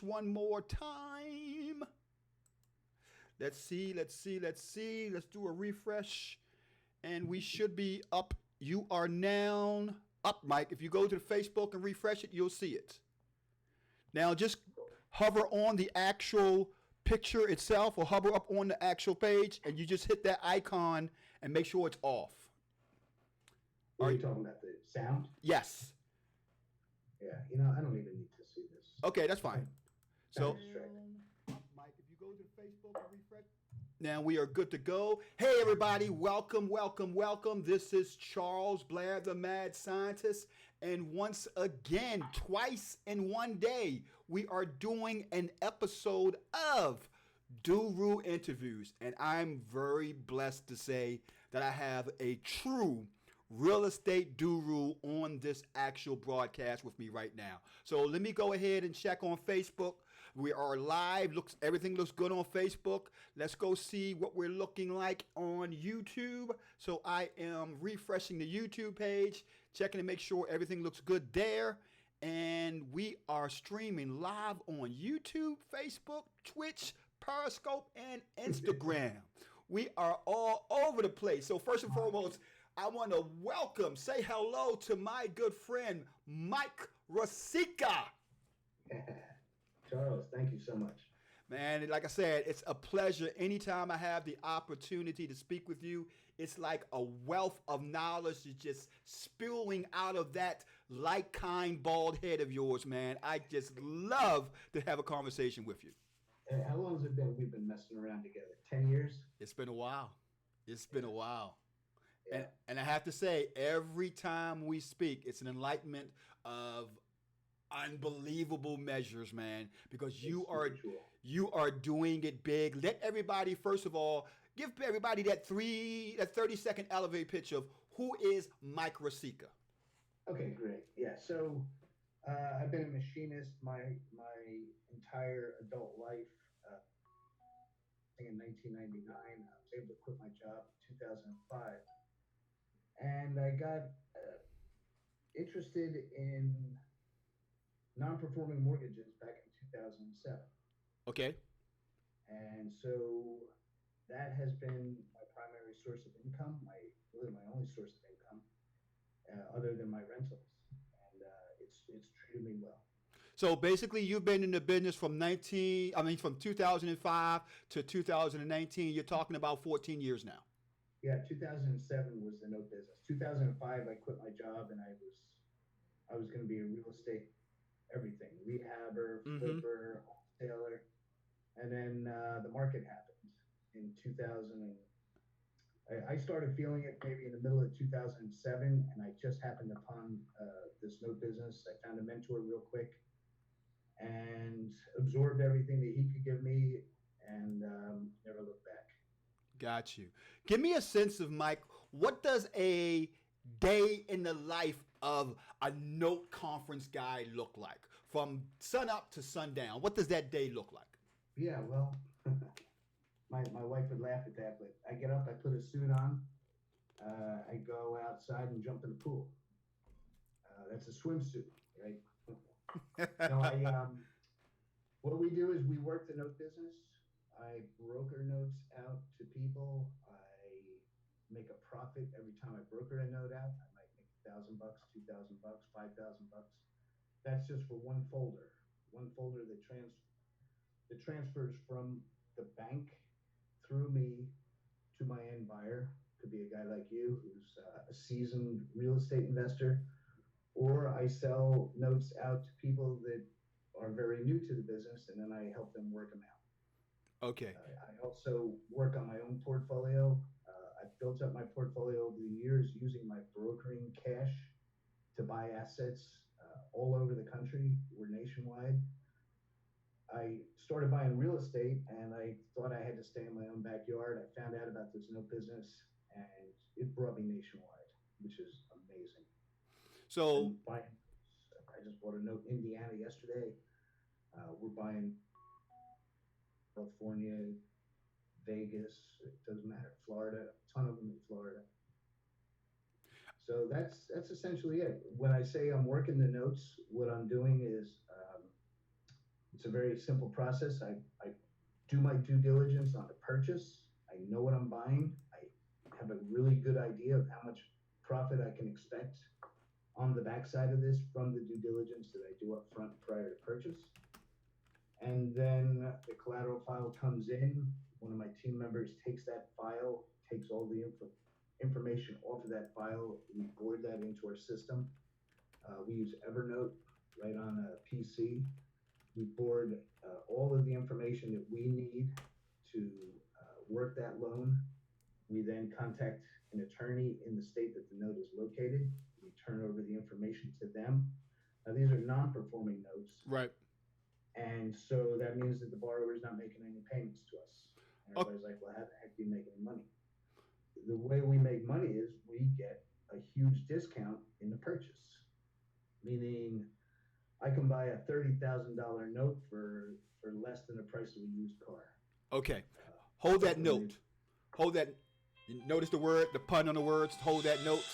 one more time. Let's see. Let's do a refresh. And we should be up. You are now up, Mike. If you go to the Facebook and refresh it, you'll see it. Now just hover on the actual picture itself or hover up on the actual page and you just hit that icon and make sure it's off. Are you talking about the sound? Yes. Yeah, I don't even need to see this. Okay, that's fine. So, Distracted. Mike, if you go to the Facebook and refresh. Now we are good to go. Hey, everybody. Welcome. This is Charles Blair, the Mad Scientist. And once again, twice in one day, we are doing an episode of Duru Interviews. And I'm very blessed to say that I have a true real estate guru on this actual broadcast with me right now. So let me go ahead and check on Facebook. We are live. Everything looks good on Facebook. Let's go see what we're looking like on YouTube. So I am refreshing the YouTube page, checking to make sure everything looks good there. And we are streaming live on YouTube, Facebook, Twitch, Periscope, and Instagram. We are all over the place. So first and foremost, I want to say hello to my good friend, Mike Rosica. Charles, thank you so much. Man, like I said, it's a pleasure. Anytime I have the opportunity to speak with you, it's like a wealth of knowledge is just spewing out of that like-kind bald head of yours, man. I just love to have a conversation with you. How long has it been we've been messing around together? 10 years? It's been a while. Yeah. And I have to say, every time we speak, it's an enlightenment of unbelievable measures, man, because you are doing it big. Let everybody, first of all, give everybody that 30-second elevator pitch of who is Mike Rosica. Okay, great. Yeah, so I've been a machinist my entire adult life. In 1999, I was able to quit my job in 2005. And I got interested in non-performing mortgages back in 2007. Okay. And so that has been my primary source of income, really my only source of income, other than my rentals. And it's treated me well. So basically, you've been in the business from 2005 to 2019. You're talking about 14 years now. Yeah, 2007 was the note business. 2005, I quit my job and I was going to be a real estate everything, rehabber, flipper, wholesaler. And then the market happened in 2000. I started feeling it maybe in the middle of 2007, and I just happened upon this note business. I found a mentor real quick and absorbed everything that he could give me and never looked back. Got you. Give me a sense of, Mike, what does a day in the life of a note conference guy look like from sun up to sundown? What does that day look like? Yeah, well, my wife would laugh at that, but I get up, I put a suit on, I go outside and jump in the pool. That's a swimsuit, right? No, what we do is we work the note business. I broker notes out to people. I make a profit every time I broker a note out. I might make $1,000, $2,000, $5,000. That's just for one folder. One folder that transfers from the bank through me to my end buyer. Could be a guy like you who's a seasoned real estate investor, or I sell notes out to people that are very new to the business, and then I help them work them out. Okay. I also work on my own portfolio. I've built up my portfolio over the years using my brokering cash to buy assets all over the country. We're nationwide. I started buying real estate and I thought I had to stay in my own backyard. I found out about this note business and it brought me nationwide, which is amazing. So I just bought a note in Indiana yesterday. We're buying California, Vegas, it doesn't matter, Florida, a ton of them in Florida. So that's essentially it. When I say I'm working the notes, what I'm doing is It's a very simple process. I do my due diligence on the purchase. I know what I'm buying. I have a really good idea of how much profit I can expect on the backside of this from the due diligence that I do up front prior to purchase. And then the collateral file comes in. One of my team members takes that file, takes all the information off of that file. We board that into our system. We use Evernote right on a PC. We board all of the information that we need to work that loan. We then contact an attorney in the state that the note is located. We turn over the information to them. Now, these are non-performing notes. Right. And so that means that the borrower is not making any payments to us. And everybody's like, well, how the heck do you make any money? The way we make money is we get a huge discount in the purchase, meaning I can buy a $30,000 note for less than the price of a used car. Okay. Hold that note. Hold that. Notice the word, the pun on the words. Hold that note.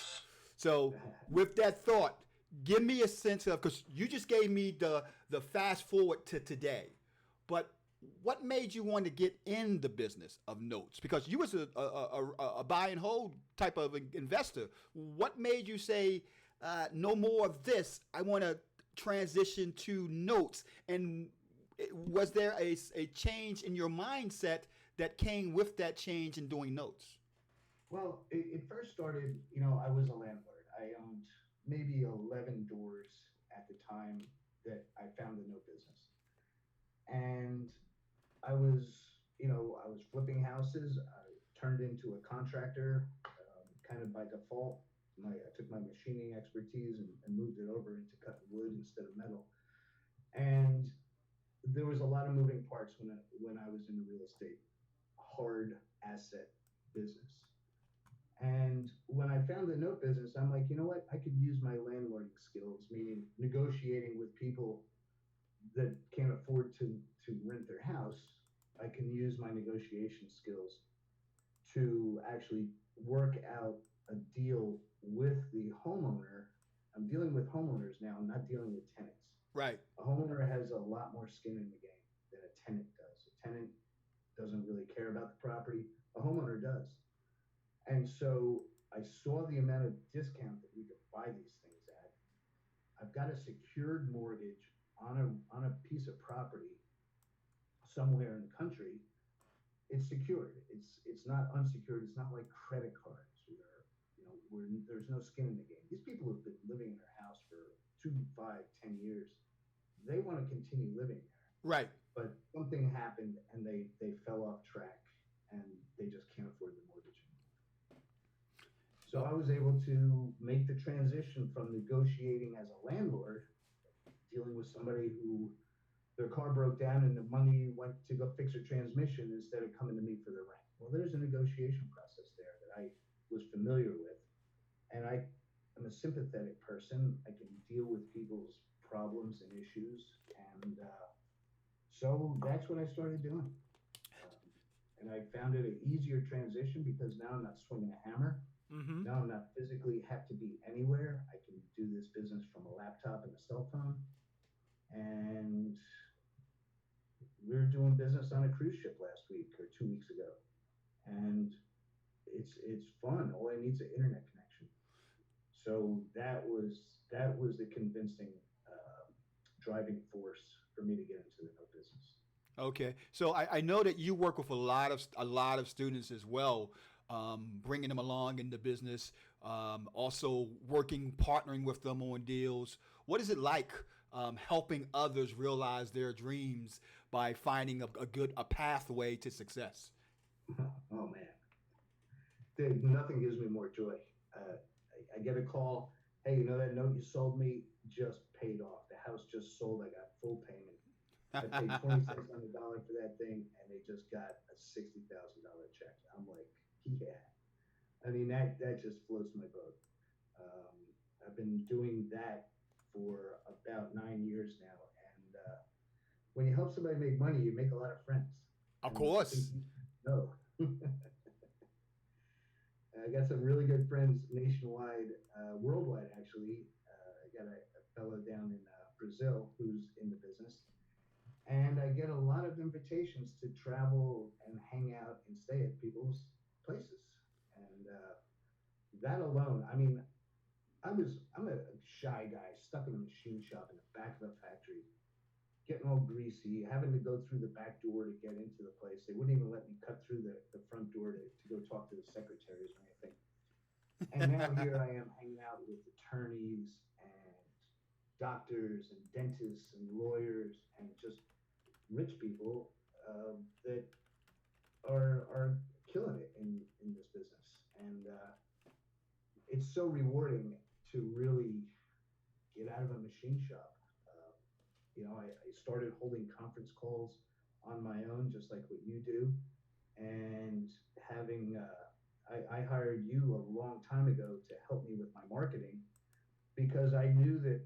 So with that thought, give me a sense of, because you just gave me the fast forward to today, but what made you want to get in the business of notes? Because you was a buy and hold type of investor. What made you say, no more of this? I want to transition to notes. And was there a change in your mindset that came with that change in doing notes? Well, it first started, I was a landlord. I owned maybe 11 doors at the time that I found the note business. And I was flipping houses. I turned into a contractor kind of by default. I took my machining expertise and moved it over into cutting wood instead of metal. And there was a lot of moving parts when I was in the real estate, hard asset business. And when I found the note business, I'm like, you know what? I could use my landlording skills, meaning negotiating with people that can't afford to rent their house. I can use my negotiation skills to actually work out a deal with the homeowner. I'm dealing with homeowners now. I'm not dealing with tenants. Right. A homeowner has a lot more skin in the game than a tenant does. A tenant doesn't really care about the property. A homeowner does. And so I saw the amount of discount that we could buy these things at. I've got a secured mortgage on a piece of property somewhere in the country. It's secured. It's not unsecured. It's not like credit cards where there's no skin in the game. These people have been living in their house for 2, 5, 10 years. They want to continue living there. Right. But something happened and they fell off track and they just can't afford the mortgage anymore. So I was able to make the transition from negotiating as a landlord, dealing with somebody who their car broke down and the money went to go fix their transmission instead of coming to me for the rent. Well, there's a negotiation process there that I was familiar with. And I am a sympathetic person. I can deal with people's problems and issues. And so that's what I started doing. And I found it an easier transition because now I'm not swinging a hammer. Mm-hmm. Now I'm not physically have to be anywhere. I can do this business from a laptop and a cell phone. And we were doing business on a cruise ship last week or 2 weeks ago. And it's fun. All I need is an internet connection. So that was the convincing driving force for me to get into the note business. Okay, so I know that you work with a lot of students as well, bringing them along in the business, also partnering with them on deals. What is it like helping others realize their dreams by finding a pathway to success? Oh man, nothing gives me more joy. I get a call. Hey, that note you sold me just paid off. The house just sold. I got full payment. I paid 20 cents on the dollar for that thing, and they just got a $60,000 check. I'm like, yeah. I mean, that just floats my boat. I've been doing that for about 9 years now, and when you help somebody make money, you make a lot of friends. Of course. No. I got some really good friends nationwide, worldwide actually. I got a fellow down in Brazil who's in the business. and I get a lot of invitations to travel and hang out and stay at people's places. And that alone, I mean, I'm a shy guy stuck in a machine shop in the back of a factory, getting all greasy, having to go through the back door to get into the place. They wouldn't even let me cut through the front door to go talk to the secretaries or anything. And now here I am hanging out with attorneys and doctors and dentists and lawyers and just rich people that are killing it in this business. And it's so rewarding to really get out of a machine shop. I started holding conference calls on my own, just like what you do, and having I hired you a long time ago to help me with my marketing because I knew that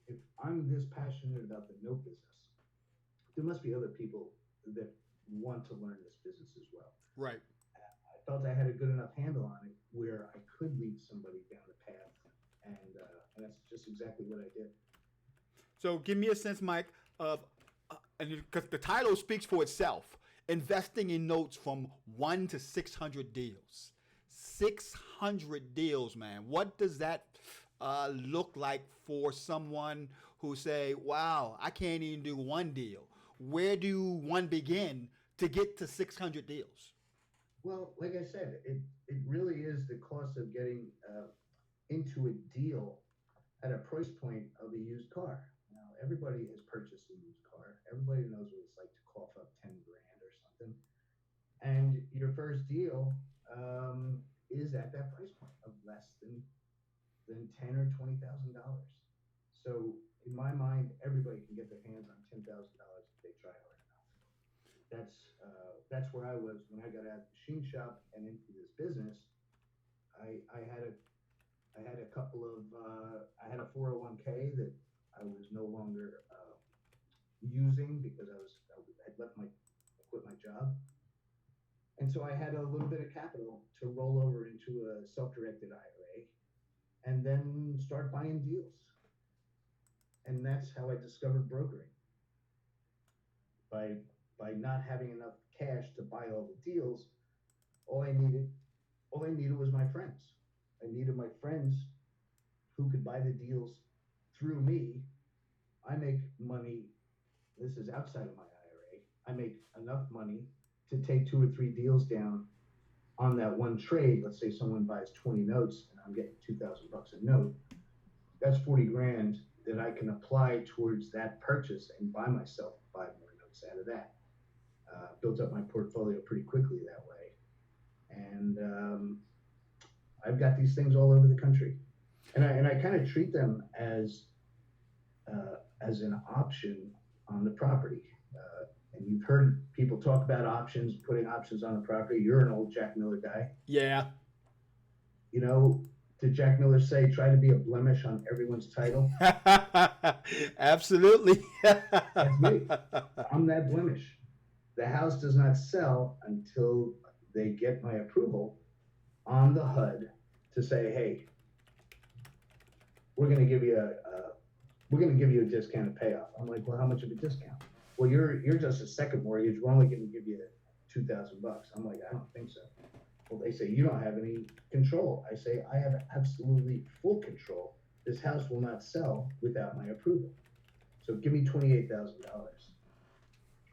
if I'm this passionate about the note business, there must be other people that want to learn this business as well. Right. I felt I had a good enough handle on it where I could lead somebody down the path, and that's just exactly what I did. So give me a sense, Mike, of and because the title speaks for itself, investing in notes from 1 to 600 deals. 600 deals, man. What does that look like for someone who say, wow, I can't even do one deal? Where do one begin to get to 600 deals? Well, like I said, it really is the cost of getting into a deal at a price point of a used car. Now, everybody has purchased a used car. Everybody knows what it's like to cough up 10 grand or something. And your first deal is at that price point of less than $10,000 or $20,000. So in my mind, everybody can get their hands on $10,000 if they try hard enough. That's where I was when I got out of the machine shop and into this business. I had a couple of I had a 401k that I was no longer using because I had quit my job, and so I had a little bit of capital to roll over into a self-directed IRA, and then start buying deals. And that's how I discovered brokering. By not having enough cash to buy all the deals, all I needed was my friends. I needed my friends who could buy the deals through me. I make money. This is outside of my IRA. I make enough money to take 2 or 3 deals down on that one trade. Let's say someone buys 20 notes and I'm getting $2,000 a note. That's 40 grand that I can apply towards that purchase and buy myself 5 more notes out of that. Built up my portfolio pretty quickly that way. And I've got these things all over the country. And I kind of treat them as an option on the property. And you've heard people talk about options, putting options on the property. You're an old Jack Miller guy. Yeah. Did Jack Miller say, try to be a blemish on everyone's title? Absolutely. That's me. I'm that blemish. The house does not sell until they get my approval on the HUD to say, hey, we're going to give you a discounted payoff. I'm like, well, how much of a discount? Well, you're just a second mortgage. We're only going to give you $2,000. I'm like, I don't think so. Well, they say you don't have any control. I say I have absolutely full control. This house will not sell without my approval. So give me $28,000.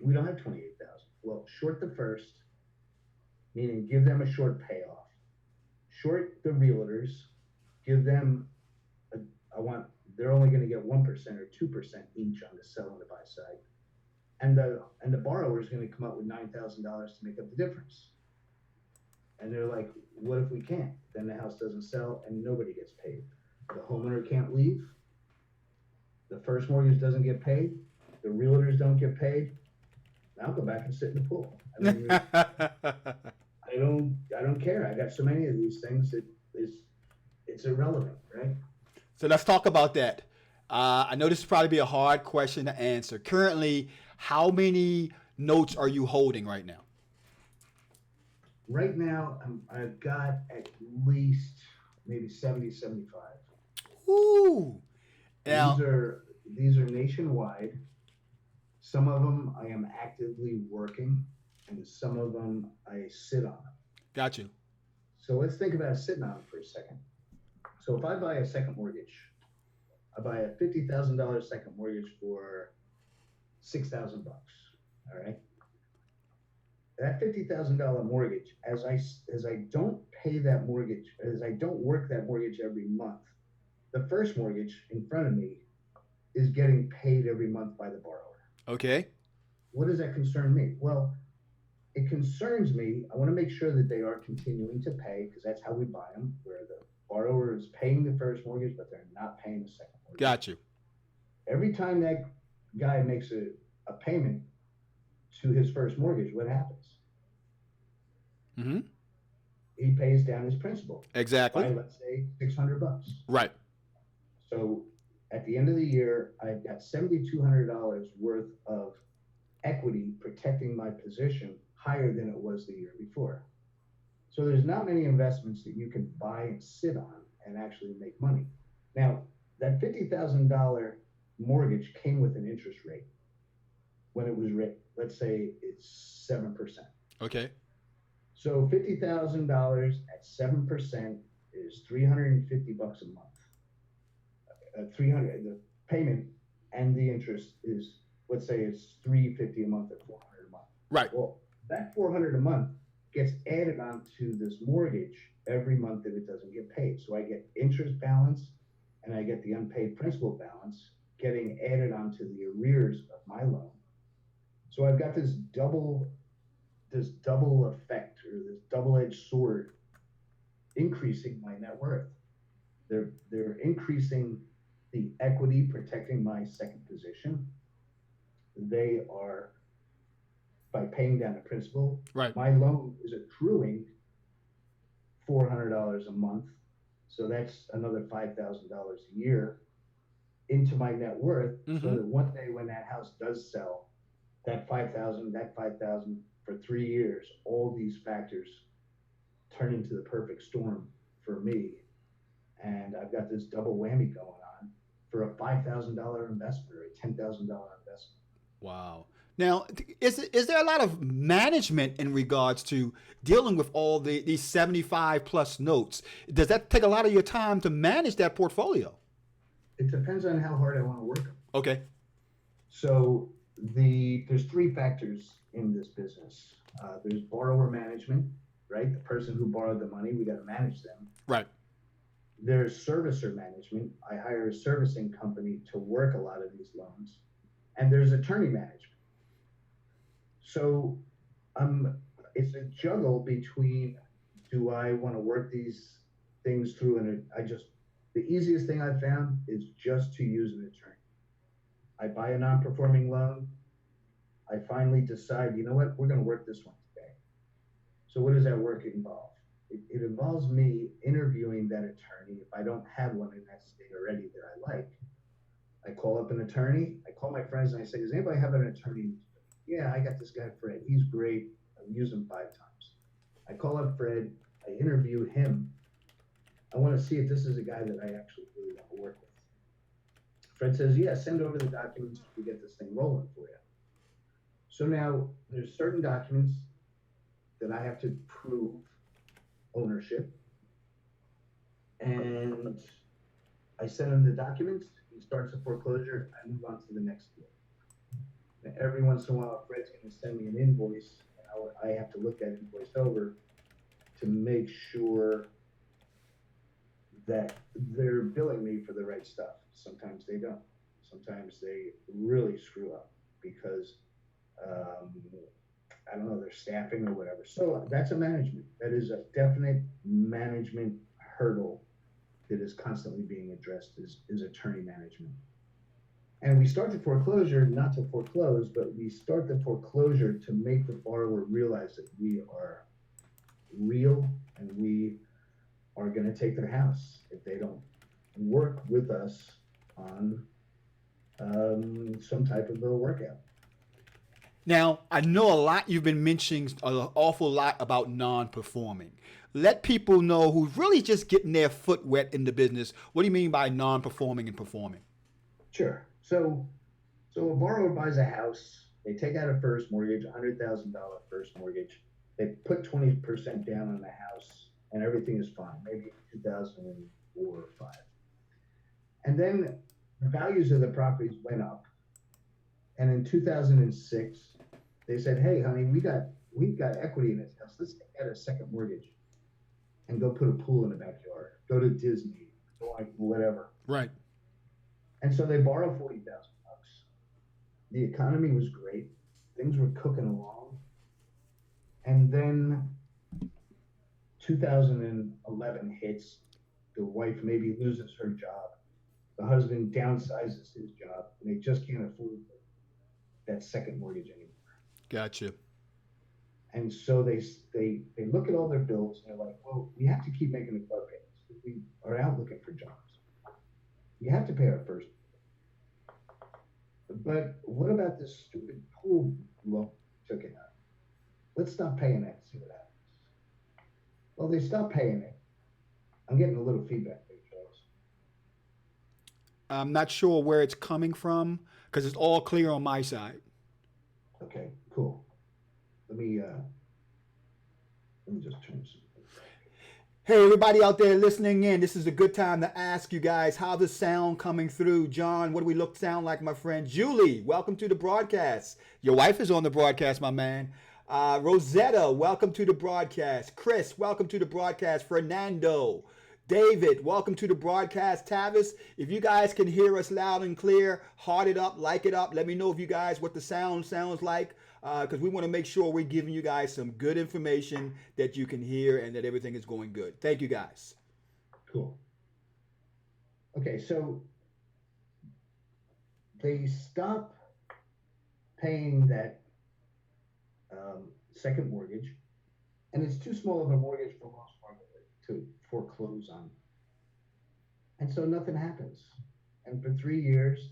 We don't have $28,000. Well, short the first, meaning give them a short payoff. Short the realtors, give them they're only going to get 1% or 2% each on the sell and the buy side. And the borrower is going to come up with $9,000 to make up the difference. And they're like, what if we can't? Then the house doesn't sell and nobody gets paid. The homeowner can't leave. The first mortgage doesn't get paid. The realtors don't get paid. I'll go back and sit in the pool. I mean, I don't care. I got so many of these things that it's irrelevant, right? So let's talk about that. I know this will probably be a hard question to answer. Currently, how many notes are you holding right now? Right now, I've got at least maybe 70, 75. Ooh. Now, These are nationwide. Some of them I am actively working, and some of them I sit on. Got you. So let's think about sitting on them for a second. So if I buy a second mortgage, I buy a $50,000 second mortgage for $6,000. All right. That $50,000 mortgage, as I don't pay that mortgage, as I don't work that mortgage every month, the first mortgage in front of me is getting paid every month by the borrower. Okay. What does that concern me? Well, it concerns me. I want to make sure that they are continuing to pay, because that's how we buy them, where the borrower is paying the first mortgage, but they're not paying the second mortgage. Got you. Every time that guy makes a payment to his first mortgage, what happens? Mm-hmm. He pays down his principal. Exactly. By, let's say, $600. Right. So at the end of the year, I've got $7,200 worth of equity protecting my position higher than it was the year before. So there's not many investments that you can buy and sit on and actually make money. Now, that $50,000 mortgage came with an interest rate when it was written. Let's say it's 7%. Okay. So $50,000 at 7% is $350 a month. 300 the payment and the interest is, let's say it's $350 a month or $400 a month. Right. Well, that $400 a month gets added onto this mortgage every month that it doesn't get paid. So I get interest balance and I get the unpaid principal balance getting added onto the arrears of my loan. So I've got this double effect, or this double-edged sword, increasing my net worth. They're increasing the equity protecting my second position. They are, by paying down the principal. Right. My loan is accruing $400 a month, so that's another $5,000 a year into my net worth. Mm-hmm. So that one day when that house does sell, that $5,000 for 3 years, all these factors turn into the perfect storm for me. And I've got this double whammy going on for a $5,000 investment or a $10,000 investment. Wow. Now, is there a lot of management in regards to dealing with all these 75 plus notes? Does that take a lot of your time to manage that portfolio? It depends on how hard I want to work them. Okay. So there's 3 factors in this business. There's borrower management, right? The person who borrowed the money, we got to manage them. Right. There's servicer management. I hire a servicing company to work a lot of these loans. And there's attorney management. So it's a juggle between, do I want to work these things through? And the easiest thing I've found is just to use an attorney. I buy a non-performing loan. I finally decide, you know what, we're going to work this one today. So what does that work involve? It involves me interviewing that attorney if I don't have one in that state already that I like. I call up an attorney. I call my friends and I say, does anybody have an attorney? Yeah, I got this guy, Fred. He's great. I've used him 5 times. I call up Fred. I interview him. I want to see if this is a guy that I actually really want to work with. Fred says, yeah, send over the documents to get this thing rolling for you. So now there's certain documents that I have to prove ownership. And I send him the documents. He starts the foreclosure. I move on to the next deal. And every once in a while, Fred's going to send me an invoice. And I have to look that invoice over to make sure that they're billing me for the right stuff. Sometimes they don't. Sometimes they really screw up because, I don't know, their staffing or whatever. So that's a management. That is a definite management hurdle that is constantly being addressed is attorney management. And we start the foreclosure not to foreclose, but we start the foreclosure to make the borrower realize that we are real and we are going to take their house if they don't work with us on some type of a workout. Now, I know a lot, you've been mentioning an awful lot about non-performing. Let people know who's really just getting their foot wet in the business. What do you mean by non-performing and performing? Sure. So So a borrower buys a house. They take out a first mortgage, $100,000 first mortgage. They put 20% down on the house, and everything is fine. Maybe 2004 or five, and then the values of the properties went up. And in 2006, they said, "Hey, honey, we've got equity in this house. Let's take out a second mortgage and go put a pool in the backyard. Go to Disney, go like whatever." Right. And so they borrow $40,000. The economy was great. Things were cooking along. And then 2011 hits. The wife maybe loses her job. The husband downsizes his job, and they just can't afford that second mortgage anymore. Gotcha. And so they look at all their bills and they're like, well, we have to keep making the car payments. We are out looking for jobs. We have to pay our first. But what about this stupid pool loan we took it out? Let's stop paying that and see what happens. Well, they stopped paying it. I'm getting a little feedback there, Charles. I'm not sure where it's coming from because it's all clear on my side. Okay, cool. Let me just turn something. Hey, everybody out there listening in, this is a good time to ask you guys how the sound coming through. John, what do we sound like, my friend? Julie, welcome to the broadcast. Your wife is on the broadcast, my man. Rosetta, welcome to the broadcast. Chris, welcome to the broadcast. Fernando, David, welcome to the broadcast. Tavis, if you guys can hear us loud and clear, heart it up, like it up. Let me know if you guys what the sound sounds like, because we want to make sure we're giving you guys some good information that you can hear and that everything is going good. Thank you, guys. Cool. Okay, so they stop paying that second mortgage, and it's too small of a mortgage for Wells Fargo to foreclose on. And so nothing happens. And for 3 years,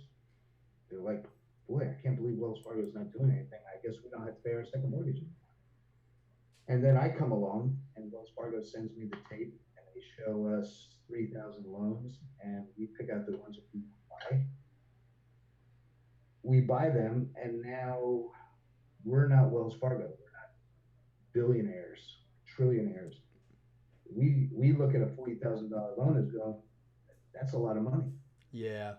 they're like, boy, I can't believe Wells Fargo is not doing anything. I guess we don't have to pay our second mortgage anymore. And then I come along, and Wells Fargo sends me the tape, and they show us 3,000 loans, and we pick out the ones that we buy. We buy them, and now we're not Wells Fargo. We're not billionaires, trillionaires. We look at a $40,000 loan as going, that's a lot of money. Yeah.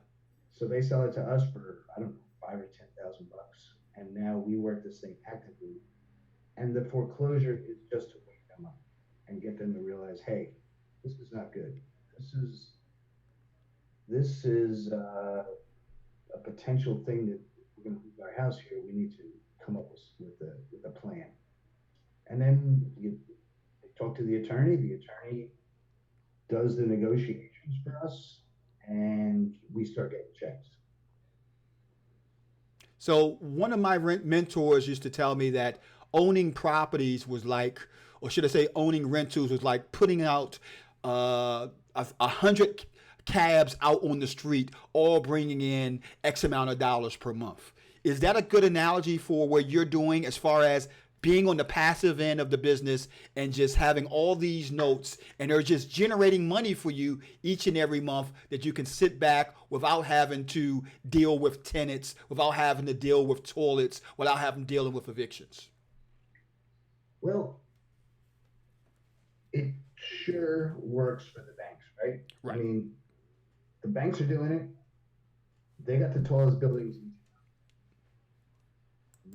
So they sell it to us for, I don't know, $5,000 or $10,000, and now we work this thing actively. And the foreclosure is just to wake them up and get them to realize, hey, this is not good. This is a potential thing that we're going to lose our house here. We need to come up with a plan. And then they talk to the attorney. The attorney does the negotiations for us, and we start getting checks. So one of my mentors used to tell me that owning properties was like, or should I say owning rentals was like putting out 100 cabs out on the street, all bringing in X amount of dollars per month. Is that a good analogy for what you're doing as far as being on the passive end of the business and just having all these notes and they're just generating money for you each and every month that you can sit back without having to deal with tenants, without having to deal with toilets, without having to deal with evictions? Well, it sure works for the banks, right? Right. I mean, the banks are doing it. They got the tallest buildings in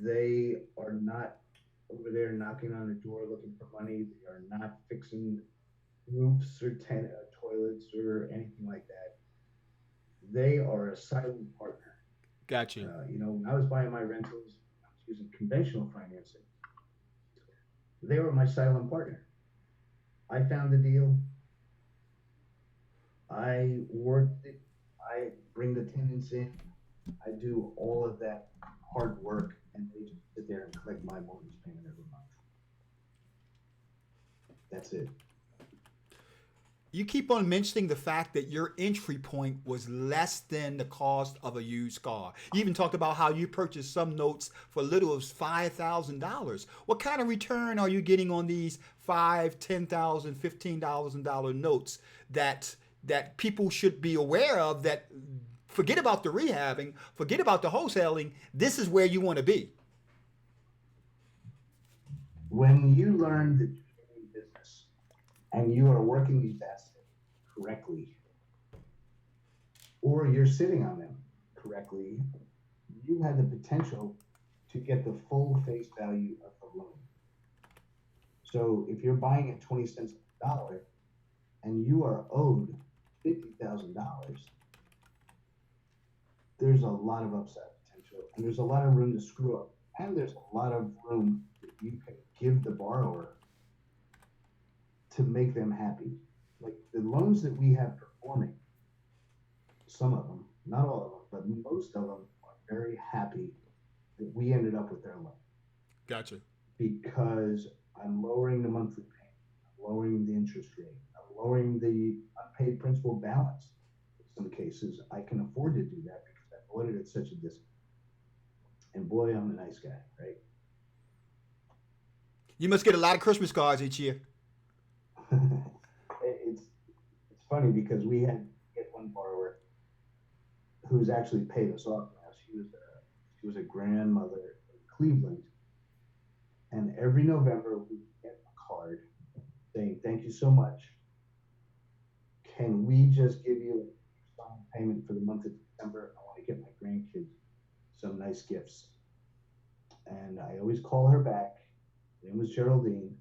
town. They are not over there knocking on a door looking for money. They are not fixing roofs or toilets or anything like that. They are a silent partner. Gotcha. When I was buying my rentals, I was using conventional financing. They were my silent partner. I found the deal. I worked it. I bring the tenants in. I do all of that hard work, and they just sit there and collect my mortgage payment every month. That's it. You keep on mentioning the fact that your entry point was less than the cost of a used car. You even talked about how you purchased some notes for little as $5,000. What kind of return are you getting on these $5,000, $10,000, $15,000 notes that people should be aware of, that forget about the rehabbing, forget about the wholesaling. This is where you want to be. When you learn that you're in business and you are working these assets correctly, or you're sitting on them correctly, you have the potential to get the full face value of the loan. So if you're buying at 20 cents on the dollar and you are owed $50,000, there's a lot of upside potential, and there's a lot of room to screw up, and there's a lot of room that you can give the borrower to make them happy. Like the loans that we have performing, some of them, not all of them, but most of them are very happy that we ended up with their loan. Gotcha. Because I'm lowering the monthly payment, I'm lowering the interest rate, I'm lowering the unpaid principal balance. In some cases, I can afford to do that because I bought it at such a discount. And boy, I'm a nice guy, right? You must get a lot of Christmas cards each year. it's funny because we had one borrower who's actually paid us off now. She was a grandmother in Cleveland, and every November we get a card saying, "Thank you so much. Can we just give you a installment payment for the month of December? I want to get my grandkids some nice gifts." And I always call her back. Her name was Geraldine,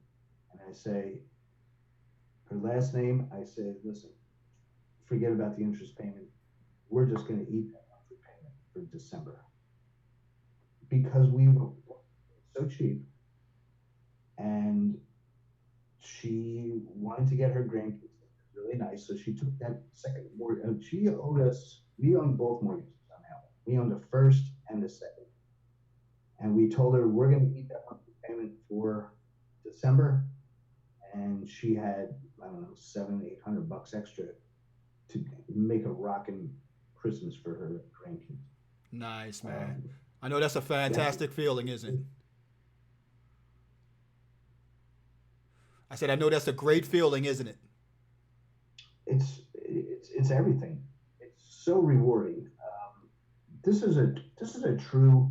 and I say, her last name, I say, "Listen, forget about the interest payment. We're just going to eat that monthly payment for December." Because we were so cheap, and she wanted to get her grandkids really nice, so she took that second mortgage. She owed us, we owned both mortgages on that one. We owned the first and the second. And we told her we're going to eat that monthly payment for December. And she had, I don't know, $700-800 extra to make a rockin' Christmas for her grandkids. Nice, man. I know that's a fantastic feeling, isn't it? I said, I know that's a great feeling, isn't it? It's everything. It's so rewarding. This is a true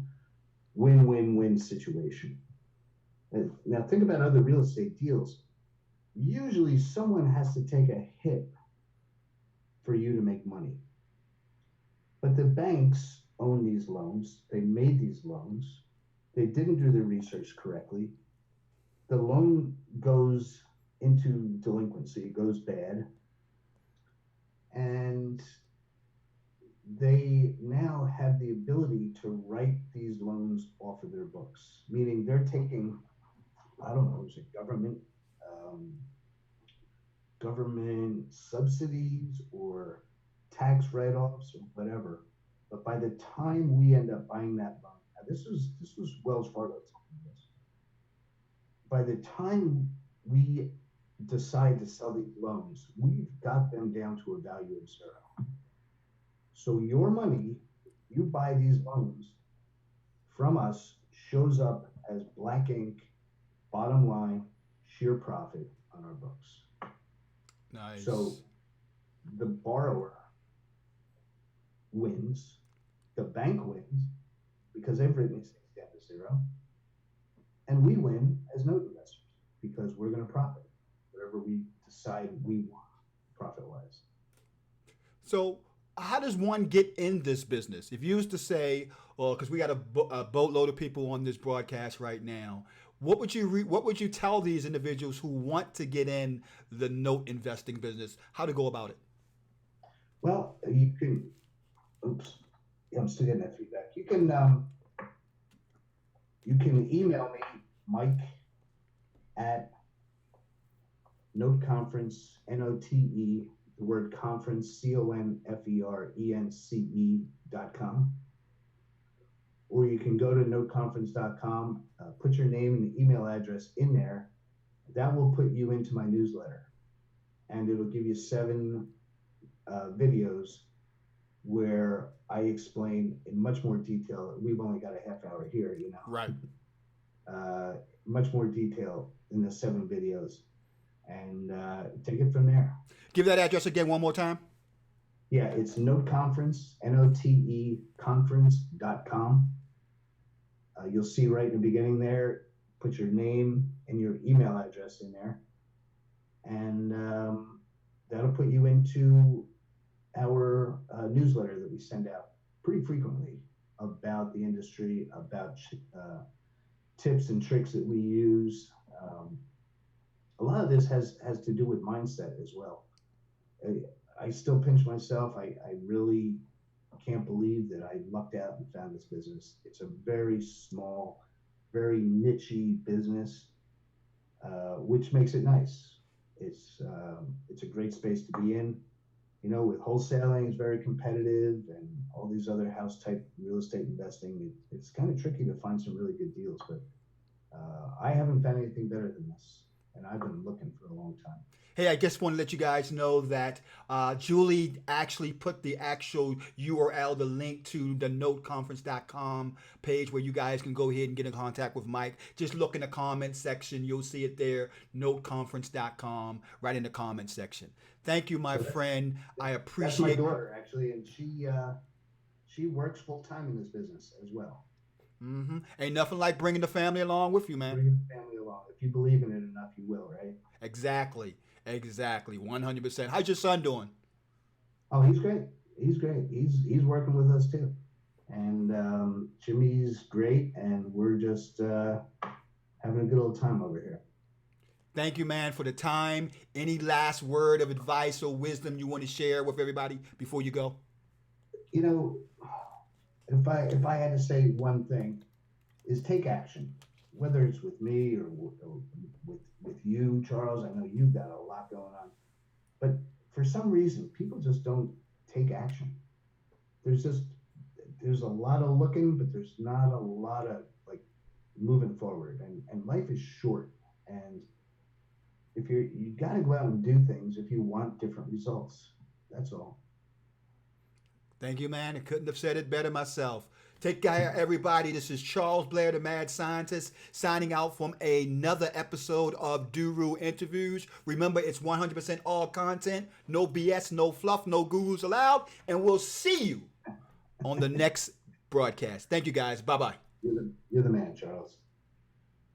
win-win-win situation. Now think about other real estate deals. Usually someone has to take a hit for you to make money. But the banks own these loans. They made these loans. They didn't do their research correctly. The loan goes into delinquency, it goes bad. And they now have the ability to write these loans off of their books, meaning they're taking, I don't know, is it government subsidies or tax write-offs or whatever. But by the time we end up buying that loan, now this was Wells Fargo telling us. By the time we decide to sell these loans, we've got them down to a value of zero. So your money, you buy these loans from us, shows up as black ink, bottom line, sheer profit on our books. Nice. So the borrower wins, the bank wins because they've written these things down to zero, and we win as note investors because we're going to profit whatever we decide we want profit-wise. So how does one get in this business? If you was to say, well, because we got a boatload of people on this broadcast right now, what would you tell these individuals who want to get in the note investing business, how to go about it? Well, you can, I'm still getting that feedback. You can email me, Mike, at NoteConference, NOTE, the word conference, CONFERENCE.com. Or you can go to noteconference.com, put your name and email address in there. That will put you into my newsletter. And it'll give you 7 videos where I explain in much more detail. We've only got a half hour here, you know. Right. Much more detail in the 7 videos. And take it from there. Give that address again one more time. Yeah, it's Note Conference, NOTE conference.com. You'll see right in the beginning there, put your name and your email address in there. And that'll put you into our newsletter that we send out pretty frequently about the industry, about tips and tricks that we use. A lot of this has to do with mindset as well. I still pinch myself. I really can't believe that I lucked out and found this business. It's a very small, very niche-y business, which makes it nice. It's a great space to be in. You know, with wholesaling, it's very competitive, and all these other house-type real estate investing, it's kind of tricky to find some really good deals. But I haven't found anything better than this, and I've been looking for a long time. Hey, I just want to let you guys know that Julie actually put the actual URL, the link to the noteconference.com page where you guys can go ahead and get in contact with Mike. Just look in the comment section. You'll see it there, noteconference.com, right in the comment section. Thank you, my friend. I appreciate That's my daughter, actually, and she works full-time in this business as well. Mm-hmm. Ain't nothing like bringing the family along with you, man. Bring the family along. If you believe in it enough, you will, right? Exactly. 100%. How's your son doing? Oh, he's great. He's working with us too, and Jimmy's great, and we're just having a good old time over here. Thank you, man, for the time. Any last word of advice or wisdom you want to share with everybody before you go? You know, if I had to say one thing, is take action. Whether it's with me or with you, Charles. I know you've got a lot going on, but for some reason, people just don't take action. There's a lot of looking, but there's not a lot of like moving forward. And life is short, and if you got to go out and do things if you want different results. That's all. Thank you, man. I couldn't have said it better myself. Take care, everybody. This is Charles Blair, the Mad Scientist, signing out from another episode of Duru Interviews. Remember, it's 100% all content, no BS, no fluff, no gurus allowed, and we'll see you on the next broadcast. Thank you, guys. Bye-bye. You're the man, Charles.